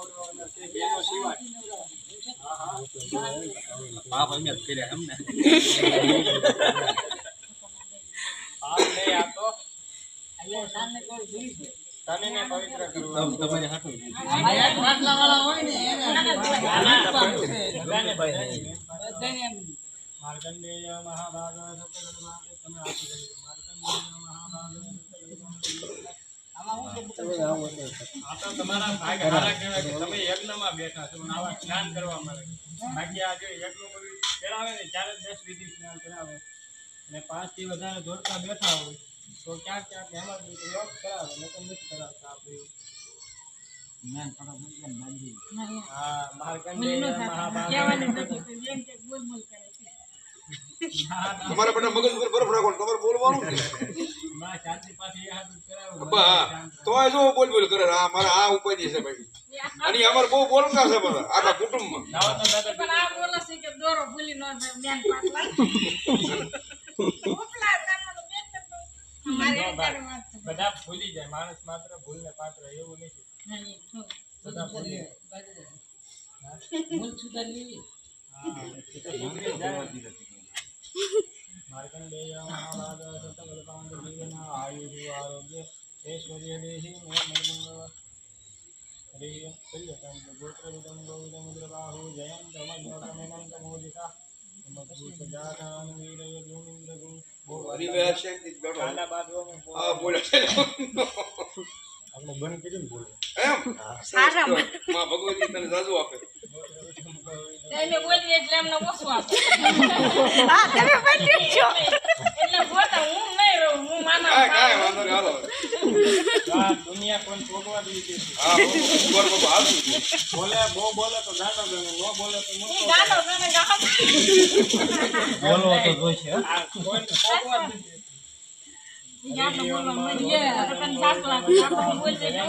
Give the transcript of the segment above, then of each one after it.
ખવડાવવાના છે બેનો સિવાય પાપ અમે જ કર્યા એમ ને પાપ નહીં આ તો તને પવિત્ર કરવું તમારે હાથું માટલા વાળા હોય ને એને માર્કંડેય મહાભાગ તમે આપી દો માર્કંડેય મહાભાગ તમારા ભાગ હારા કહેવાય કે તમે યજ્ઞમાં બેઠા છો આવા સ્નાન કરવા મળે બાકી આ જો યજ્ઞ કરાવે ને ત્યારે 10 વિધિ સ્નાન કરાવે અને 5 થી વધારે જોડતા બેઠા હોય તો ક્યાંક ક્યાંક એમાં યોગ કરાવે ને તો નથી કરાવતા આપણે જ્ઞાન થોડા મુશ્કેલ બાંધી હા માર્કંડેય મહાભાગ તમારે બધા મગજ ઉપર બરફ રાખો તમારે બોલવાનું માં શાંતિ પાછી યાદ કરાવો તોય જો બોલ બોલ કરે આ મારા આ ઉપાય છે ભાઈ અને અમાર બહુ બોલકા છે બધા આખા કુટુંબમાં પણ આ બોલે છે કે દોરો ભૂલી નો જ્ઞાન પાટલા ઉપલા તાનો બેન તો અમારે બધા ભૂલી જાય માણસ માત્ર ભૂલને પાત્ર એવું નથી બધા ભૂલી ભૂલ સુધારી માર્કંડેય મહાભાગ સતકલ્પાંત જીવન આયુષ આરોગ્ય ऐश्वर्य देहि मे निर्मंग हरि कल्यकं गोत्र विदं गोविदं द्रबाहु जयं तमज्ञोतमेनं तमोदिता मधुसूत जातान वीरय भूमिन्द्र गुण હરી ભાઈ છે કે બેઠો કાના બાદવો આ બોલે છે આપણે બંધ કરીને બોલે એમ સારા માં ભગવતી તને જાજુ આપે એને બોલી એટલે એમને ઓછું આપે હા તમે પડી છો એટલે બોતા હું નહીં રહું હું માના કાય વાંધો નહીં હાલો આ દુનિયા કોણ છોડવા દીધી છે હા ઉપર બાબા હાલતું બોલે બહુ બોલે તો ગાંડો ગણે નો બોલે તો મોટો ગાડો ગણે ગામ બોલો તો જોઈશે આ કોઈ છોડવા દીધી ગાડો બોલો મરીએ તને સાસલા ગાડો બોલ દેજો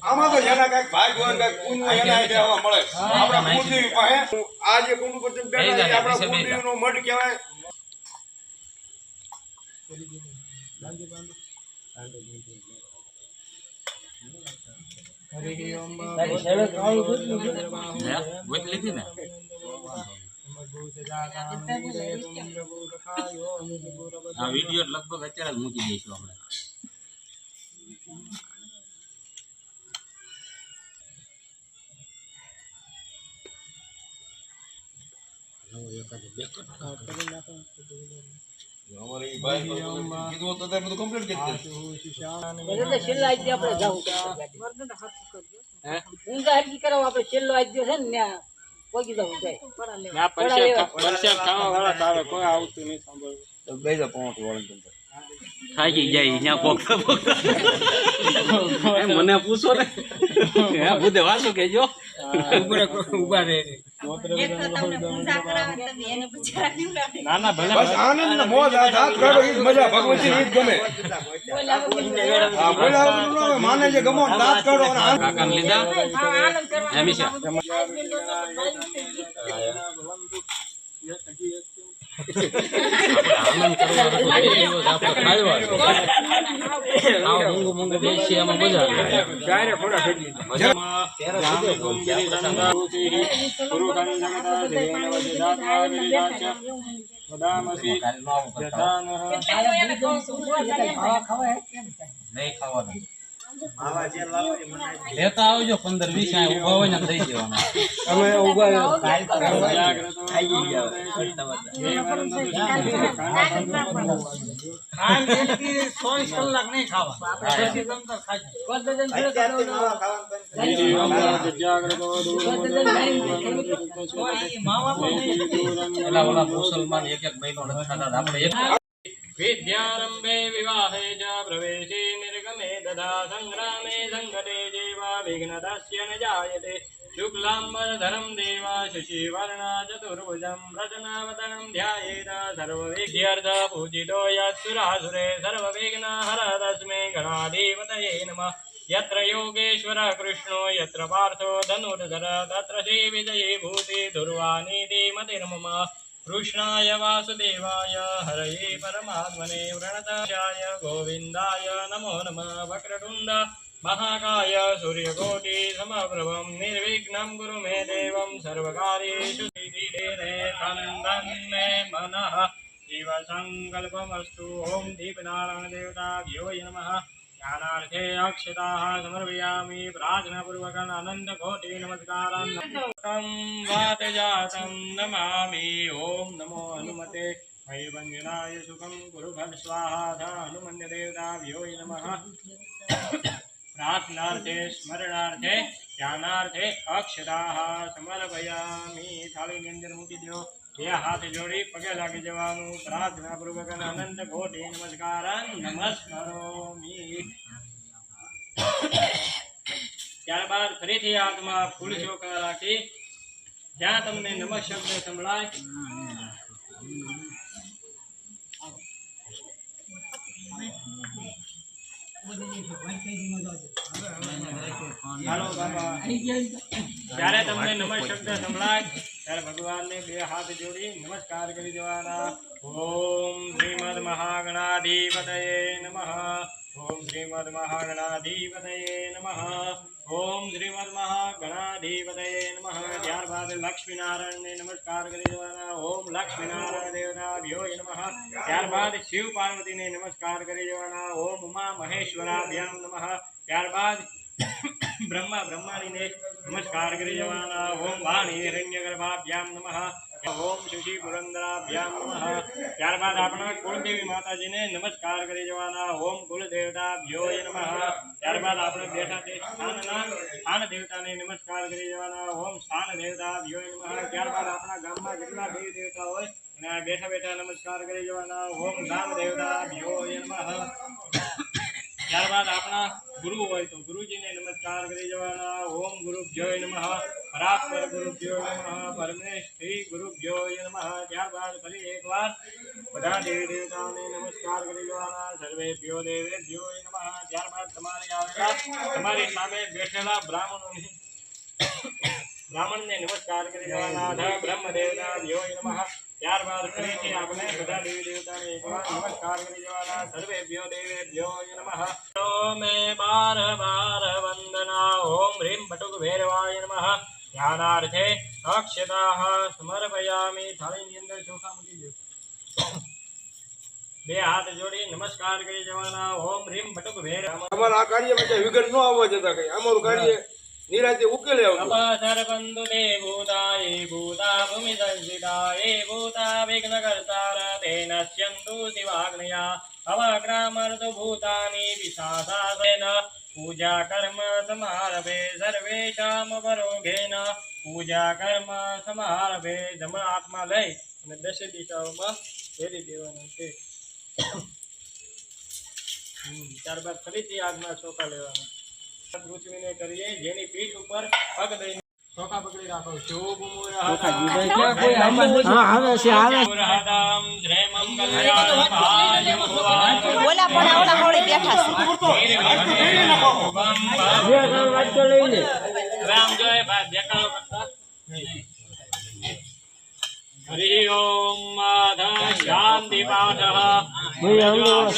આમાં તો જેના કઈક ભાગ હોય કઈક કુંડ હોય એના આઈડિયા આવવા મળે આપણા કુંડની પાસે આ જે કુંડ ઉપર તમે બેઠા છે આપણા કુંડનો મઢ કહેવાય હરિ ઓમ ગોત લીધી ને આ વિડિયો લગભગ અત્યારે જ મૂકી દઈશું આપણે અમારે ઈ ભાઈ કીધું તો તે બધું કમ્પ્લીટ કરી દે એટલે છેલ્લો આઈ આપણે જાવું હે હું ગાડી કરાવ આપણે છેલ્લો આઈ છે ને ત્યાં પોગી જવું જાય ના પરસેક ખાવા વાળા તારે કોઈ આવતું નહીં સાંભળવું તો બેજા પોંટ વાળા થાકી જાય ત્યાં પોક મને પૂછો ને હે બુધે વાસો કેજો ઉભા રહે એક તો તમને પૂજા કરાવે તમે એને પૂજા દીવડાવે ના ના ભલે બસ આનંદ ને મોજ આ દાંત કાઢો ઈ જ મજા ભગવતી ઈ જ ગમે હા બોલાવું ન હોય માને જે ગમો દાંત કાઢો અને કાકાને લીધા આનંદ કરવા હંમેશા આનંદ કરવા આવો મૂંગું મૂંગું બેસી એમાં મજા આવે ગાયરે ફોડા ફેંકી રામ કુંભરી સંગારુતિ પુરુષં જગતા દેવન વજદાત્મા વિરાજ વદામસી યથાનઃ એને કહું છું ખાવા ખાવા નહીં ખાવાનું લેતા આવજો 15-20 આ ઉભા હોય ને દઈ દેવાના અમે ઉભા કલાક નહીં ખાવા ઓલા મુસલમાન એક મહિનો આપણે विद्यारंभे विवाहे च प्रवेशे निर्गमे तथा संग्रामे संकटे जेवा विघ्नदस्य न जायते शुक्लाम्बरधरं देवा शशिवर्णा चतुर्भुजं प्रसन्नवदनं ध्यायेत सर्वविद्यार्थ पूजितो यत्सुरासुरे सर्वविघ्नहर तस्मै गणाधिपतये नमः यत्र योगेश्वर कृष्णो यत्र पार्थो धनुर्धर तत्र श्रीविजयी भूति दुर्वानीति मतिर्मम कृष्णाय वासुदेवाय हरये परमात्मने प्रणताय गोविन्दाय नमो नमः वक्रतुण्ड महाकाय सूर्यकोटि समप्रभं निर्विघ्नं कुरु मे देवं सर्वकार्येषु सिद्धिरे तन्मे मनः शिव संकल्पमस्तु। ओम दीपनारायण देवताभ्यो नमः। ज्ञानार्थे अक्षताः समर्पयामि प्रार्थनापूर्वक अनन्तकोटि नमस्कारान् वातजातं नमामि। ओम नमो हनुमते वैवञ्जनाय सुखं कुरु फल स्वाहा हनुमन्य देवताभ्यो नमः। प्रार्थनार्थे स्मरणार्थे ज्ञानार्थे अक्षताः समर्पयामि। थाळीની અંદર મૂકી દો। બે હાથ જોડી પગે લાગી જવાનું પ્રાર્થનાપૂર્વક અનંત કોટી નમસ્કારાન નમસ્કારોમિ। ત્યારબાદ ફરીથી હાથમાં ફૂલ ચોખા રાખી જ્યાં તમને નમઃ શબ્દ સંભળાય હાલો બાબા જ્યારે તમને નમઃ શબ્દ સંભળાય ત્યારે ભગવાનને બે હાથ જોડી નમસ્કાર કરી દેવાના। ઓમ શ્રીમદ મહાગણાધિપતયે નમઃ। ઓમ શ્રીમદ મહાગણાધિપતયે નમઃ। ઓમ શ્રીમદ મહાગણાધિપતયે નમઃ। ત્યારબાદ લક્ષ્મીનારાયણને નમસ્કાર કરી દેવાના। ઓમ લક્ષ્મીનારાયણ દેવતાભ્યો નમઃ। ત્યારબાદ શિવ પાર્વતીને નમસ્કાર કરી દેવાના। ઓમ ઉમા મહેશ્વરાભ્યામ નમઃ। ત્યારબાદ ब्रह्माणीने नमस्कार करी जवाना। ओम वाणी हिरण्यगर्भाभ्याम नमः। ओम शशि पुरंदराभ्याम नमः। त्यारबाद अपना कुलदेवी माताजी ने नमस्कार करी जवाना। ओम कुलदेवताभ्यो नमः। त्यारबाद अपने बैठा ते स्थान देवता ने नमस्कार करी जवाना। ओम स्थान देवताभ्यो नमः। त्यारबाद अपना गाम में जेटला देवी देवता होय एना बैठा बैठा नमस्कार करी जवाना। ओम गाम देवताभ्यो नमः। ત્યારબાદ આપણા ગુરુ હોય તો ગુરુજીને નમસ્કાર કરી જવાના। ઓમ ગુરુભ્યો નમઃ। પરાત્પર ગુરુભ્યો નમઃ। પરમેશ્વરી ગુરુભ્યો નમઃ। ત્યારબાદ ફરી એકવાર બધા દેવી દેવતાઓને નમસ્કાર કરી જવાના। સર્વેભ્યો દેવેભ્યો નમઃ। ત્યારબાદ તમારી સામે બેઠેલા બ્રાહ્મણને નમસ્કાર કરી જવાના। બ્રહ્મ દેવતાભ્યો નમઃ। ત્યારબાદ ફરીથી આપણે બધા દેવી દેવતાને એકવાર નમસ્કાર કરી જવાના। સર્વેભ્યો દેવેભ્યો નમઃ। મે બાર બાર વંદના। ઓમ હ્રીમ બટુક ભૈરવાય નમઃ। જ્ઞાનાર્થે અક્ષતાઃ સમર્પયામિ। થાળીની અંદર ચોખા મૂકી દો। બે હાથ જોડી નમસ્કાર કરી જવાના। ઓમ હ્રીમ બટુક ભૈરવાય। અમારા આ કાર્યમાં કઈ વિઘ્ન ન આવવા દેતા કઈ અમારું કાર્ય નિરાતે ઉકેલે આવજો। સર્વંતુ તે ભૂતાય ભૂતા ભૂમિ સંસ્થિતાય ભૂતા વિઘ્નકર્તાર તેન સ્યંતુ શિવાગ્નયા અવગ્રામર્તુ ભૂતાની વિશાસાસેન પૂજા કર્મ સમારભે સર્વેષામ પરોઘેન। પૂજા કર્મ સમારભે જમણા હાથમાં લઈ અને દશે દિશાઓમાં ફેરી દેવાના છે। ત્યારબાદ ફરીથી આગમાં ચોખા લેવાના। પૃથ્વીને કરીએ જેની પીઠ ઉપર પગ દઈને ચોખા પકડી રાખો। શુભ મુહૂર્તમ શ્રેમં કલ્યાણમ ઓલા પણ ઓલા હોળી બેઠા છે। રામ જય ભાઈ દેખાડો કરતા હરિ ઓમ માધવ શાંતિ પાઠ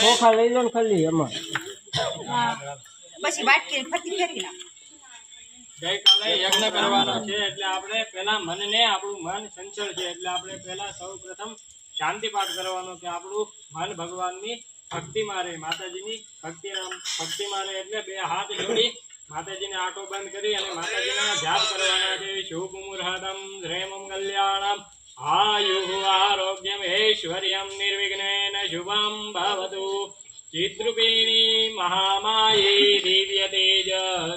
ચોખા લઈ લો ને ખાલી એમાં પછી વાટકી ફરતી ફેરવી નાખ। ગઈકાલે યજ્ઞ કરવાનો છે એટલે આપણે પહેલા મનને આપણું મન સંચળ છે એટલે આપણે પહેલા સૌ પ્રથમ શાંતિ પાઠ કરવાનો કે આપણું મન ભગવાનની ભક્તિમાં રહે, માતાજીની ભક્તિમાં રહે। એટલે બે હાથ જોડી માતાજીને આંખો બંધ કરી અને માતાજીના જાપ કરવાના છે। શુભ મુહૂર્તમ શ્રેમં કલ્યાણમ આયુ આરોગ્યમ ઐશ્વર્યમ નિર્વિઘ્નેન શુભમ ભવતુ। चित्रूपिणी महामाये दिव्य तेज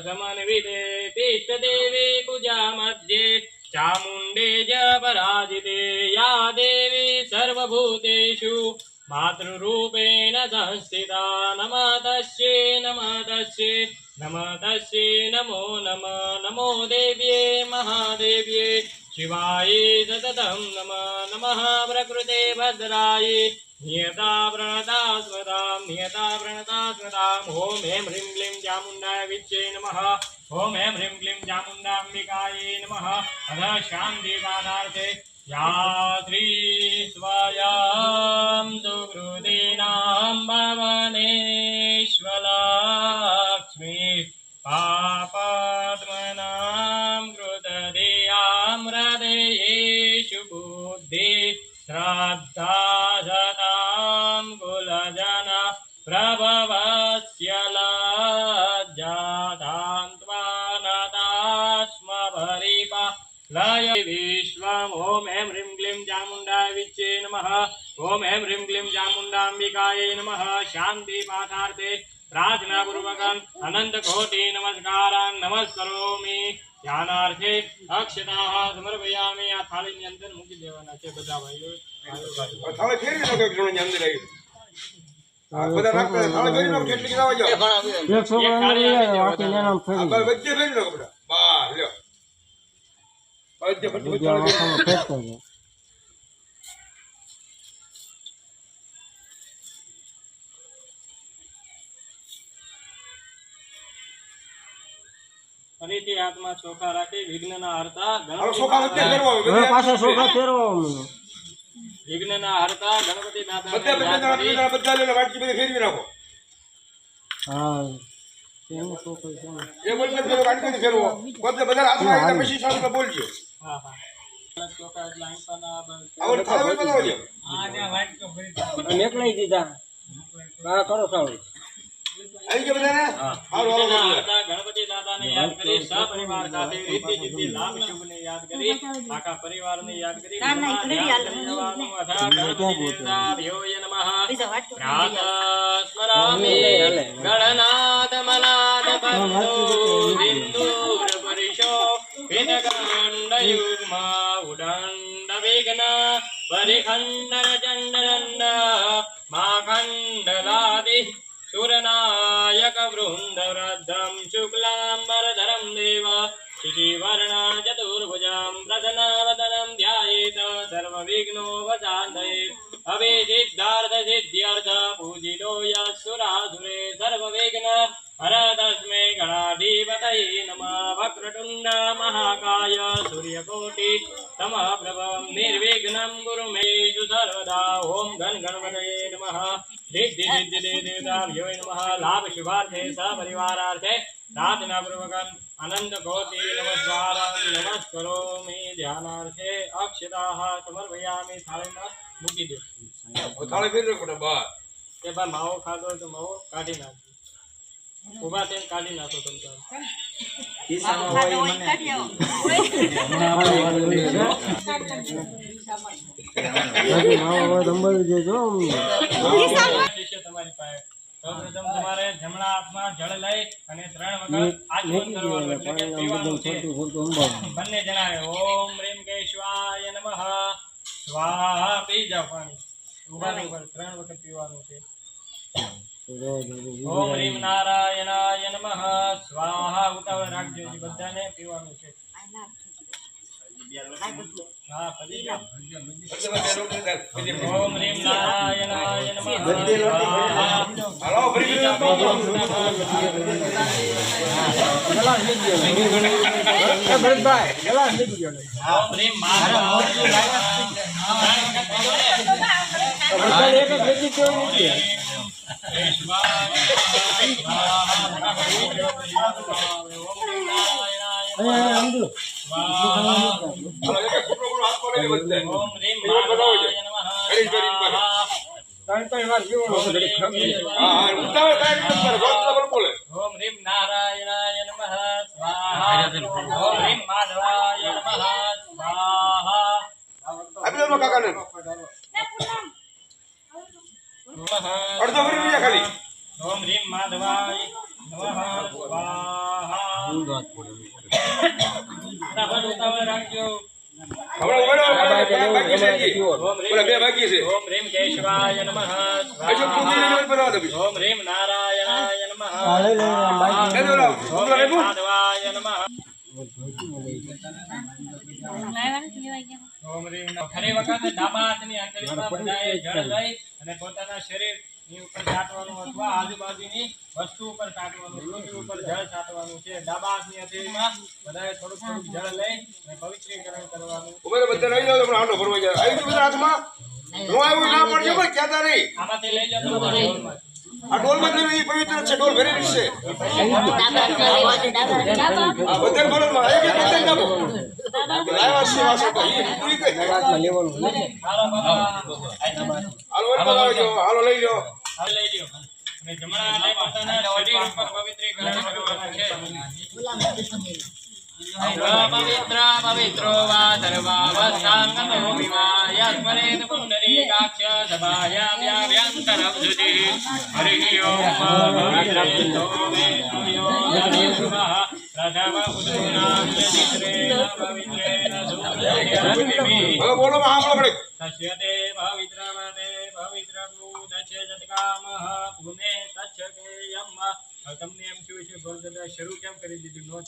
समन्विते तिष्ठदेवी पूजा मध्ये चामुण्डे च पराजिते या देवी सर्वभूतेषु मातृरूपेण संस्थिता। नमः तस्यै नमो नमः। नमो देव्ये महादेव्ये शिवाय सततं नमः। प्रकृते भद्राय नियता प्रणता ओम हें ह्रीं क्लीं चामुण्डाय विच्चे नमः। ओम हें ह्रीं क्लीं चामुण्डाम्बिकायै नमः। अध शान्ति पाठार्थे या श्री स्वायां सुकृतीनां भवनेश्वरलक्ष्मी પાપાત્મનાં કૃતધિયાં હૃદયેષુ બુદ્ધિ શ્રદ્ધા જતાં કુલજન પ્રભવસ્ય લજ્જાતાં ત્વનતાસ્મ ભરિપા લય વિશ્વમ ઓમ એમ હ્રીમ ક્લીમ ચામુંડાય વિચ્ચે નમઃ ઓમ એમ હ્રીમ ક્લીમ ચામુંડાંબિકાય નમઃ શાંતિ પાઠાર્થે પ્રાર્થના પૂર્વકમ અનંત કોટી નમસ્કારાન નમસ્કરોમિ ધ્યાનાર્થે અક્ષતાઃ સમર્પયામિ આ થાળીની અંદર મૂકી દેવાના છે બધા ભાઈઓ થાળી ફેરવી નાખો એક જણોની અંદર આવી આ બધા રાખતા થાળી ફેરવી નાખો કેટલી કરાવા જાવ એક થાળી આપી દેવા બધાને. આ બસ વચ્ચે ફેરવી નાખો બધા બસ લ્યો વચ્ચે ફરી થાળી ફરીથી હાથમાં ચોખા રાખી વિઘ્નના હરતા હવે સોખા વચ્ચે ફેરવો વિઘ્નના હરતા ગણપતિ દાદાને બધા યાદ કરી બધા લઈને વાટકી બધી ફેરવી નાખો એ બોલ ફેરવો વાટકી બધી ફેરવો બધા હાથમાં આવી પછી સારું બોલજો હા હા ચોખા એટલે આંપાના આવો થાળી બનાવો લ્યો મેકલાઈ દીધા હા કરો સારું આવી ગયો બધાને હાલો વિઘ્નના હાલો હરતા ગણપતિ દાદાને યાદ કરી સપરિવાર સાથે રીતિ સિદ્ધિ લાભ શુભને યાદ કરી આખા પરિવારને યાદ કરી ના, ના, ધ્યાન કરી જવાનું. અથા ગણપતિ દેવતાભ્યો નમઃ બીજા વાટકો સ્મરામિ ગણનાથ મનાથ બંધુ સિંદૂર પરિશો વિનગંડ યુગ્મ ઉદંડ વિઘ્ન પરિખંડન ચંડનંદ માખંડલાદિ સુરનાયક વૃંદ વૃદ્ધમ શુક્લાંબરધરમ દેવ શિશિવર્ણ ચતુર્ભુજમ પ્રસન્નવદનમ ધ્યાયેત સર્વવિઘ્નોપશાन्तये અભિસિદ્ધાર્થ સિદ્ધ્યર્થ પૂજિતો યસુરાસુરે સર્વવિઘ્ન હરતસ્મે ગણાધિપતये નમઃ વક્રતુંડ મહાકાય સૂર્યકોટિ સમપ્રભ નિર્વિઘ્नं કુરુ મે સર્વદા ઓમ ગણ ગણપતયે નમઃ સિદ્ધિ સિદ્ધિ દેવતાભ્યો નમઃ લાભ શુભાર્થે સપરિવારાર્થે પ્રાર્થના પૂર્વકમ અનંત કોટિ નમસ્કાર નમસ્કરોમિ ધ્યાનાર્થે અક્ષતાઃ સમર્પયામિ થાળીમાં મૂકી દો થાળી ફેરવી નાખો બસ કે ભાઈ માવો ખાધો હોય તો માવો કાઢી નાખજો ઉભા થઈને કાઢી નાખો તમે તાર. ખાધો હોય કાઢી આવો શિષ્ય તમારી પાસે સૌપ્રથમ તમારે જમણા હાથમાં જળ લઈ અને 3 વખત આચમન કરવાનું એટલે કે પીવાનું છે. બંને જણાએ ઓમ રીમ કેશવાય નમઃ સ્વાહા પી જાઓ પાણી ઉભા નહીં પર 3 વખત પીવાનું છે. ઓમ રીમ નારાયણાય નમઃ સ્વાહા ઉતાવળ રાખજો હજી બધાને પીવાનું છે. હા પડી જાઓ. ઓમ રીમ નારાયણાય નમઃ સ્વાહા હાલો ફરી નાખો ઓમ રીમ ઓમ રીમ નારાયણાય નમઃ સ્વાહા ઓમ રીમ માધવાય નમઃ સ્વાહા કાકાને અડધો ફરી બીજા ખાલી ઓમ રીમ માધવાય નમઃ સ્વાહા ઉતાવળ રાખજો. ઓમ રીમ કેશવાય નમઃ સ્વાહા ઓમ રીમ નારાયણાય નમઃ ઓમ રીમ માધવાય નમઃ ઓમ રીમ ફરી વખત ડાબા હાથની આંગળીમાં બધાએ જળ લઈ અને પોતાના શરીરની ઉપર છાંટવાનું અથવા આજુબાજુની વસ્તુ ઉપર છાંટવાનું, પૃથ્વી ઉપર જળ છાંટવાનું છે. ડાબા હાથની હથેળીમાં બધાએ થોડુંક થોડુંક જળ લઈ અને પવિત્રીકરણ કરવાનું. બધા લઈ જાઓ તમને આટલો ભરવા જાય આવી ગયું બધા હાથમાં હું આવ્યું ના પડશે પણ કહેતા નહીં આમાંથી લઈ જતો તમારા ઢોલમાં. આ ડોલમાં જેવી ઈ પવિત્ર છે, ડોલ ભરેલી છે. આ બધે બોલમાં એક એક બધે નાખો. લાવ્યા છે વાસો તો ઈ પૂરી કઈ. હાલો વળી બોલાવજો, હાલો લઈ લો. હવે લઈ લ્યો. અને જમણા હાથે પોતાના શરીર ઉપર પવિત્રીકરણ કરવાનું છે. પવિત્ર પવિત્રો વા સર્વાવસ્થાંગતો વિવા યસ્મરેત પુંડરીકાક્ષ સભાયા વ્યાવ્યંતરવધુતિ હરિ ઓમ ભવિષ્યતો મે સૂર્યો દેવઃ રથવ ઉદુનામ ચિત્રેણ પવિત્રેણ સુરેણ હવે બોલો માં સાંભળો પડે. તસ્યતે પવિત્રવતે પવિત્રભૂતસ્ય જતકામઃ પુને તચ્છ કેયમ. તમને એમ થયું છે ગોળગદા શરૂ કેમ કરી દીધું નો